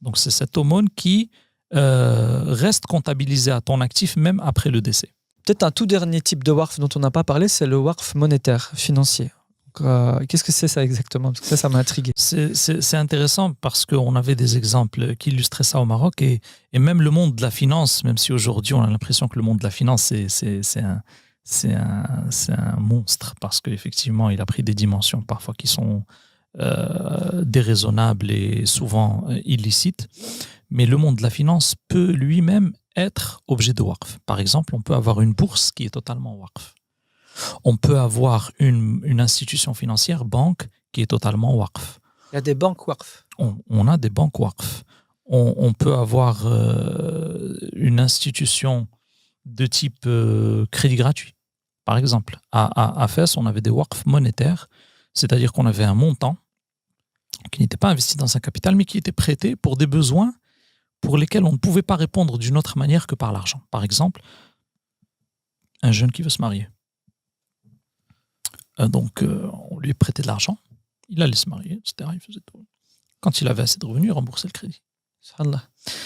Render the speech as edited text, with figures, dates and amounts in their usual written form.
Donc, c'est cette aumône qui reste comptabilisée à ton actif même après le décès. Peut-être un tout dernier type de waqf dont on n'a pas parlé, c'est le waqf monétaire, financier. Donc, qu'est-ce que c'est ça exactement? Parce que ça m'a intrigué. C'est intéressant parce qu'on avait des exemples qui illustraient ça au Maroc et même le monde de la finance, même si aujourd'hui on a l'impression que le monde de la finance c'est un monstre parce qu'effectivement il a pris des dimensions parfois qui sont déraisonnables et souvent illicites. Mais le monde de la finance peut lui-même être objet de waqf. Par exemple, on peut avoir une bourse qui est totalement waqf. On peut avoir une institution financière, banque, qui est totalement waqf. Il y a des banques waqf. On a des banques waqf. On peut avoir une institution de type crédit gratuit. Par exemple, à Fès, on avait des waqf monétaires, c'est-à-dire qu'on avait un montant qui n'était pas investi dans un capital, mais qui était prêté pour des besoins pour lesquels on ne pouvait pas répondre d'une autre manière que par l'argent. Par exemple, un jeune qui veut se marier. Donc, on lui prêtait de l'argent, il allait se marier, etc. Il faisait tout. Quand il avait assez de revenus, il remboursait le crédit. Subhanallah.